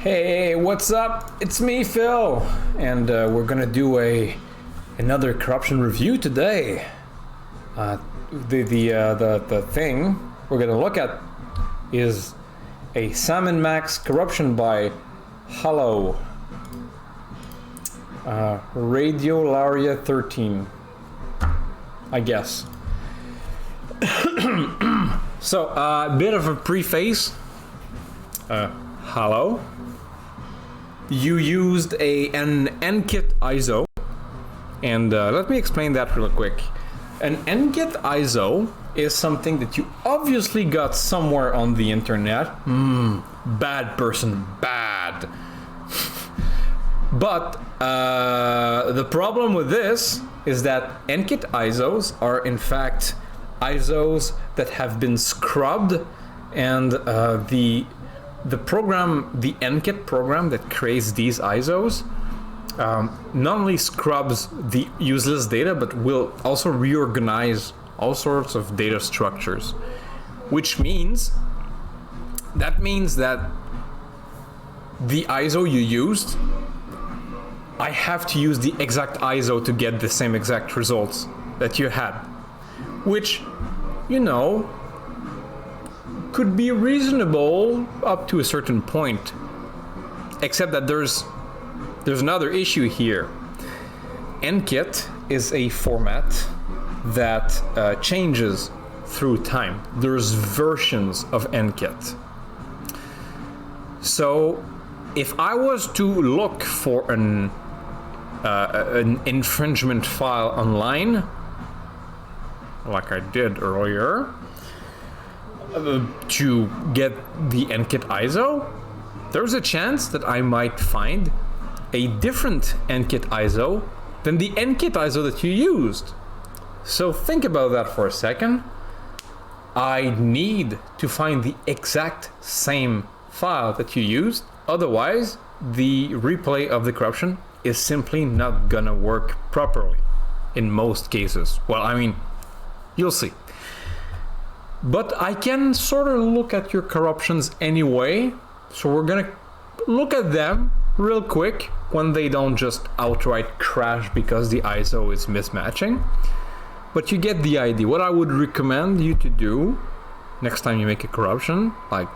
Hey, what's up? It's me, Phil, and we're gonna do another corruption review today. The thing we're gonna look at is a Sam & Max corruption by Hallow. Radiolaria 13, I guess. So, a bit of a preface. Hallow. You used an NKIT ISO, and let me explain that real quick. An NKIT ISO is something that you obviously got somewhere on the internet. Bad person, bad. But the problem with this is that NKIT ISOs are in fact ISOs that have been scrubbed, and the program, the NKIT program that creates these ISOs, not only scrubs the useless data, but will also reorganize all sorts of data structures, which means that the ISO you used, I have to use the exact ISO to get the same exact results that you had, which, you know, could be reasonable up to a certain point, except that there's another issue here. NKIT is a format that changes through time. There's versions of NKIT. So if I was to look for an infringement file online, like I did earlier, to get the NKIT ISO, there's a chance that I might find a different NKIT ISO than the NKIT ISO that you used. So think about that for a second. I need to find the exact same file that you used, otherwise the replay of the corruption is simply not gonna work properly in most cases. Well, I mean, you'll see. But I can sort of look at your corruptions anyway, so we're gonna look at them real quick when they don't just outright crash because the ISO is mismatching. But you get the idea. What I would recommend you to do next time you make a corruption, like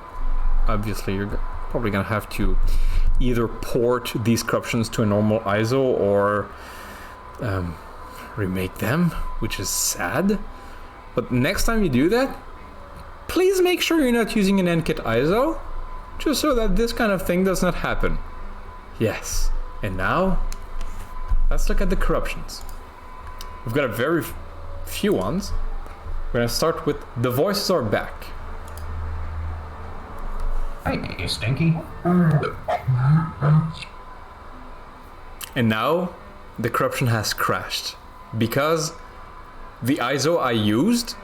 obviously you're probably gonna have to either port these corruptions to a normal ISO or remake them, which is sad. But next time you do that, please make sure you're not using an NKIT ISO, just so that this kind of thing does not happen. Yes, and now, let's look at the corruptions. We've got a very few ones. We're gonna start with The Voices Are Back. Hey, you stinky. And now, the corruption has crashed, because the ISO I used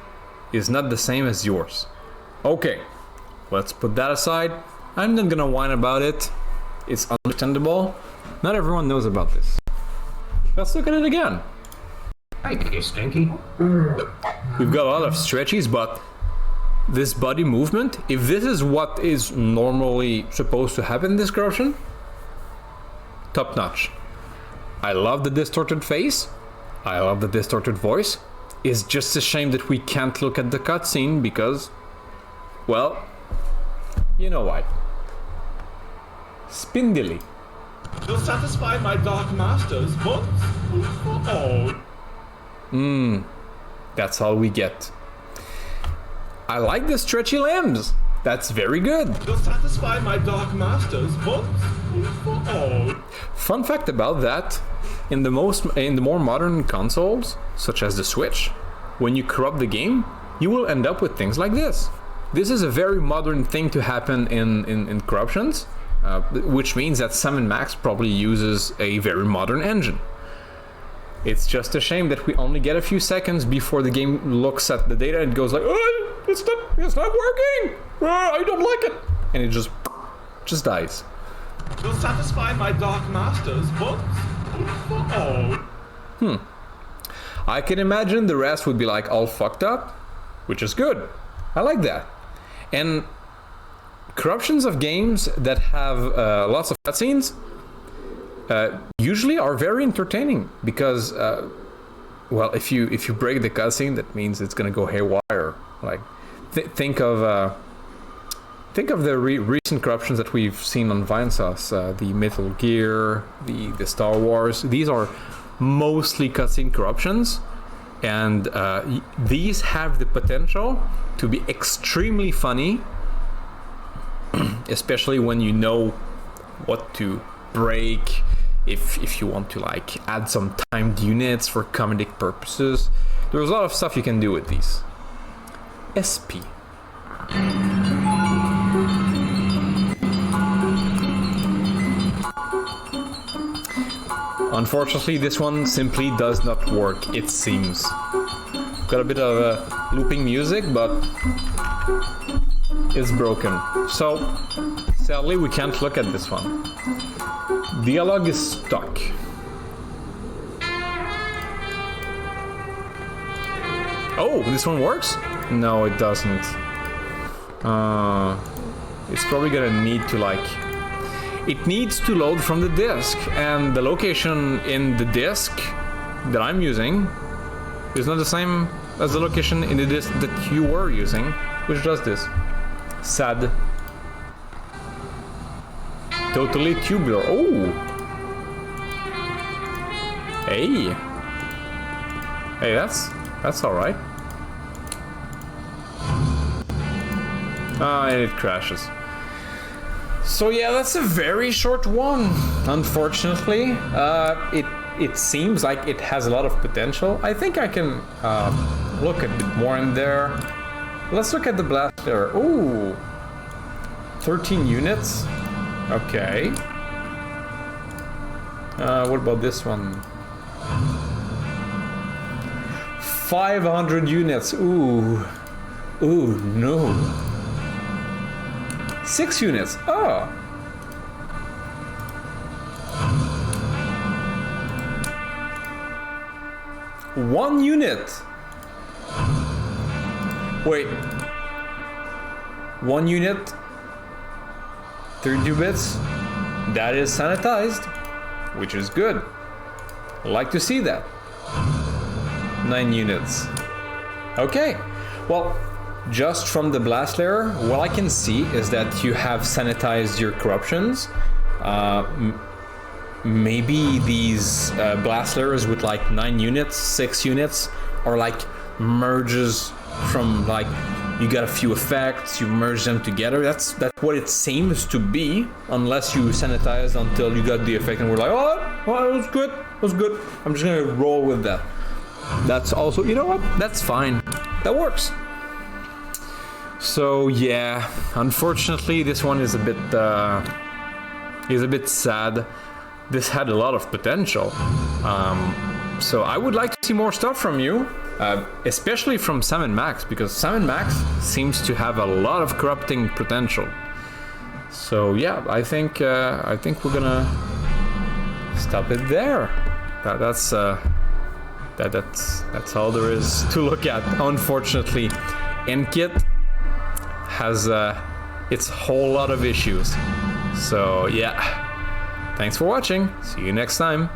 is not the same as yours. Okay, let's put that aside. I'm not gonna whine about it. It's understandable. Not everyone knows about this. Let's look at it again. Hey, you stinky. We've got a lot of stretchies, but this body movement, if this is what is normally supposed to happen in this corruption, top notch. I love the distorted face. I love the distorted voice. It's just a shame that we can't look at the cutscene because, well, you know why. Spindly. You'll satisfy my dark masters once for all. That's all we get. I like the stretchy limbs. That's very good. You'll satisfy my dark masters once for all. Fun fact about that, in the more modern consoles, such as the Switch, when you corrupt the game, you will end up with things like this. This is a very modern thing to happen in corruptions, which means that Sam & Max probably uses a very modern engine. It's just a shame that we only get a few seconds before the game looks at the data and goes like, oh, it's not working! I don't like it! And it just dies. You'll satisfy my dark masters once for all. I can imagine the rest would be like all fucked up, which is good. I like that. And corruptions of games that have lots of cutscenes usually are very entertaining because, well, if you break the cutscene, that means it's gonna go haywire. Like, think of the recent corruptions that we've seen on Vinesauce, the Metal Gear, the Star Wars. These are mostly cutscene corruptions, and these have the potential to be extremely funny, especially when you know what to break, if you want to like add some timed units for comedic purposes. There's a lot of stuff you can do with these. SP. Unfortunately, this one simply does not work, it seems. Got a bit of looping music, but it's broken. So, sadly, we can't look at this one. Dialogue is stuck. Oh, this one works? No, it doesn't. It's probably gonna need to like... It needs to load from the disk, and the location in the disk that I'm using is not the same as the location in the disk that you were using, which does this. Sad. Totally tubular. Oh! Hey! Hey, that's alright. And it crashes. So yeah, that's a very short one. Unfortunately, it seems like it has a lot of potential. I think I can look a bit more in there. Let's look at the blast there. Ooh, 13 units. Okay. What about this one? 500 units. Ooh, ooh, no. 6 units. Oh. One unit. Wait. 1 unit. 32 bits. That is sanitized, which is good. I like to see that. 9 units. Okay. Well, just from the blast layer, what I can see is that you have sanitized your corruptions. Maybe these blast layers with like 9 units, 6 units, are like merges from like, you got a few effects, you merge them together. That's what it seems to be, unless you sanitized until you got the effect and we're like, oh, well, it was good, it was good. I'm just gonna roll with that. That's also, you know what? That's fine. That works. So yeah, unfortunately, this one is a bit sad. This had a lot of potential. So I would like to see more stuff from you, especially from Sam and Max, because Sam and Max seems to have a lot of corrupting potential. So yeah, I think we're gonna stop it there. That's all there is to look at. Unfortunately, NKIT has its whole lot of issues. So yeah, thanks for watching. See you next time.